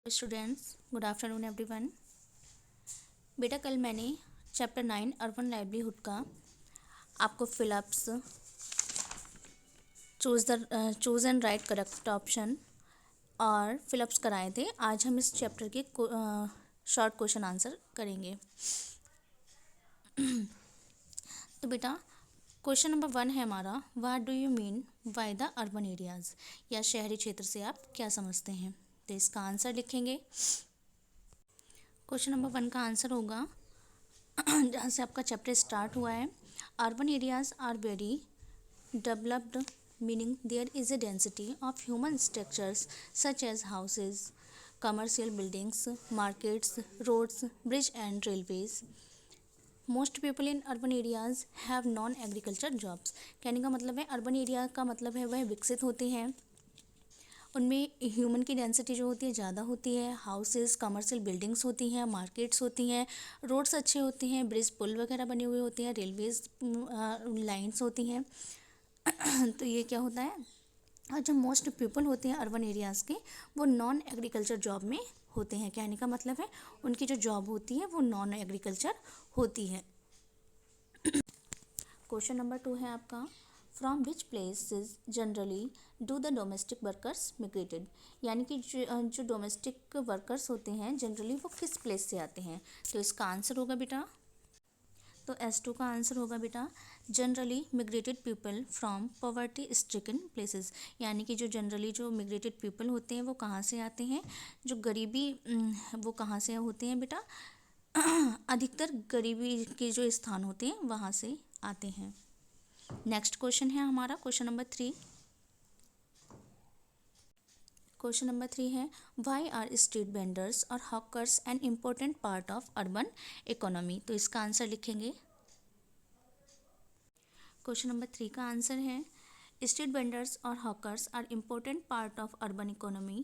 Students, good afternoon everyone. बेटा कल मैंने चैप्टर 9 अर्बन लाइवलीहुड का आपको fill-ups, choose and right correct option और फिलअप्स कराए थे। आज हम इस चैप्टर के शॉर्ट क्वेश्चन आंसर करेंगे। तो बेटा क्वेश्चन नंबर 1 है हमारा, what do you mean by the urban areas, या शहरी क्षेत्र से आप क्या समझते हैं। तो इसका आंसर लिखेंगे। क्वेश्चन नंबर 1 का आंसर होगा जहाँ से आपका चैप्टर स्टार्ट हुआ है, urban areas are very developed, meaning there is a density of human structures such as houses, commercial buildings, markets, roads, bridge and railways. Most people in urban areas have non agriculture jobs. कहने का मतलब है urban area का मतलब है वह विकसित होते हैं, उनमें ह्यूमन की डेंसिटी जो होती है ज़्यादा होती है, हाउसेस, कमर्शियल बिल्डिंग्स होती हैं, मार्केट्स होती हैं, रोड्स अच्छे होते हैं, ब्रिज पुल वगैरह बने हुए होते हैं, रेलवेज लाइंस होती हैं। तो ये क्या होता है, और जो मोस्ट पीपल होते हैं अर्बन एरियाज़ के वो नॉन एग्रीकल्चर जॉब में होते हैं। कहने का मतलब है उनकी जो जॉब होती है वो नॉन एग्रीकल्चर होती है। क्वेश्चन नंबर 2 है आपका, from which places generally do the domestic workers migrated, यानी कि जो डोमेस्टिक वर्कर्स होते हैं जनरली वो किस प्लेस से आते हैं। तो इसका आंसर होगा बेटा, तो S2 का आंसर होगा बेटा, generally migrated people from poverty stricken places, यानी कि जो जनरली जो मिग्रेटेड पीपल होते हैं वो कहाँ से आते हैं, जो गरीबी वो कहाँ से होते हैं बेटा, अधिकतर गरीबी के जो स्थान होते हैं वहाँ से आते हैं। नेक्स्ट क्वेश्चन है हमारा क्वेश्चन नंबर 3। क्वेश्चन नंबर 3 है, वाई आर स्ट्रीट वेंडर्स और hawkers an important part of urban economy. तो इसका आंसर लिखेंगे। क्वेश्चन नंबर 3 का आंसर है, स्ट्रीट वेंडर्स और hawkers are important part of urban economy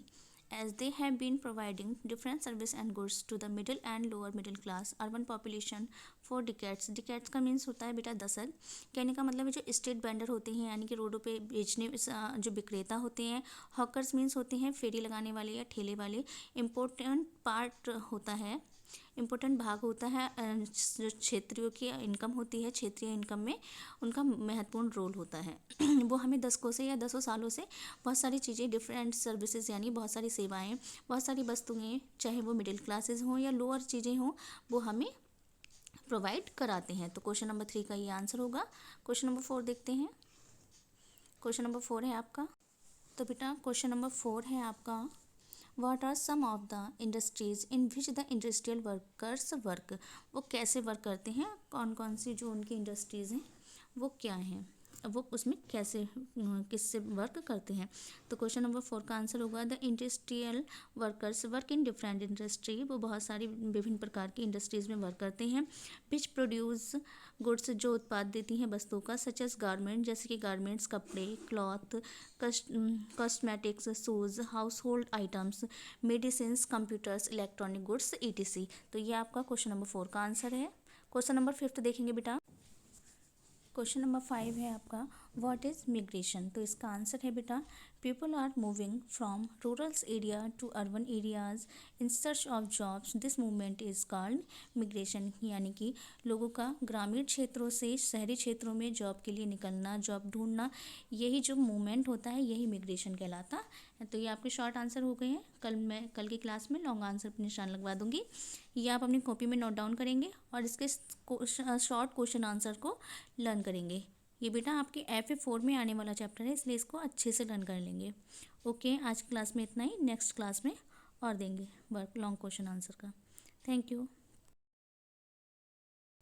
as they have been providing different service and goods to the middle and lower middle class urban population for decades। decades का means होता है बेटा दशक। कहने का मतलब है जो स्ट्रीट वेंडर होते हैं यानी कि रोडों पे बेचने जो विक्रेता होते हैं, हॉकर्स मीन्स होते हैं फेरी लगाने वाले या ठेले वाले, इम्पोर्टेंट पार्ट होता है, इम्पोर्टेंट भाग होता है जो क्षेत्रीय की इनकम होती है, क्षेत्रीय इनकम में उनका महत्वपूर्ण रोल होता है। वो हमें दशकों से या दसों सालों से बहुत सारी चीज़ें, डिफरेंट सर्विसेज यानी बहुत सारी सेवाएं, बहुत सारी वस्तुएं, चाहे वो मिडिल क्लासेस हों या लोअर चीज़ें हों, वो हमें प्रोवाइड कराते हैं। तो क्वेश्चन नंबर 3 का ये आंसर होगा। क्वेश्चन नंबर 4 देखते हैं। क्वेश्चन नंबर 4 है आपका, तो बेटा क्वेश्चन नंबर 4 है आपका, What are some of the industries in which the industrial workers work। वो कैसे वर्क करते हैं, कौन कौन सी जो उनकी इंडस्ट्रीज़ हैं वो क्या हैं, वो उसमें कैसे किससे वर्क करते हैं। तो क्वेश्चन नंबर 4 का आंसर होगा, the industrial workers work in different industry. वो बहुत सारी विभिन्न प्रकार की इंडस्ट्रीज़ में वर्क करते हैं। विच प्रोड्यूस गुड्स, जो उत्पाद देती हैं वस्तुओं का, सच एज गारमेंट, जैसे कि गारमेंट्स, कपड़े, cloth, cosmetics, shoes, house hold items, medicines, computers, electronic goods ETC। तो ये आपका क्वेश्चन नंबर 4 का आंसर है। क्वेश्चन नंबर 5 देखेंगे बेटा। क्वेश्चन नंबर 5 है आपका, व्हाट इज़ मिग्रेशन। तो इसका आंसर है बेटा, people are moving from rural area to urban areas in search of jobs, this movement is called migration. यानी कि लोगों का ग्रामीण क्षेत्रों से शहरी क्षेत्रों में जॉब के लिए निकलना, जॉब ढूंढना, यही जो मूवमेंट होता है यही मिग्रेशन कहलाता है। तो ये आपके शॉर्ट आंसर हो गए हैं। कल की क्लास में लॉन्ग आंसर पर निशान लगवा दूंगी, ये आप अपनी कॉपी में नोट डाउन करेंगे और इसके शॉर्ट क्वेश्चन आंसर को लर्न करेंगे। ये बेटा आपके FA4 में आने वाला चैप्टर है, इसलिए इसको अच्छे से लर्न कर लेंगे। ओके, आज क्लास में इतना ही, नेक्स्ट क्लास में और देंगे वर्क लॉन्ग क्वेश्चन आंसर का। Thank you.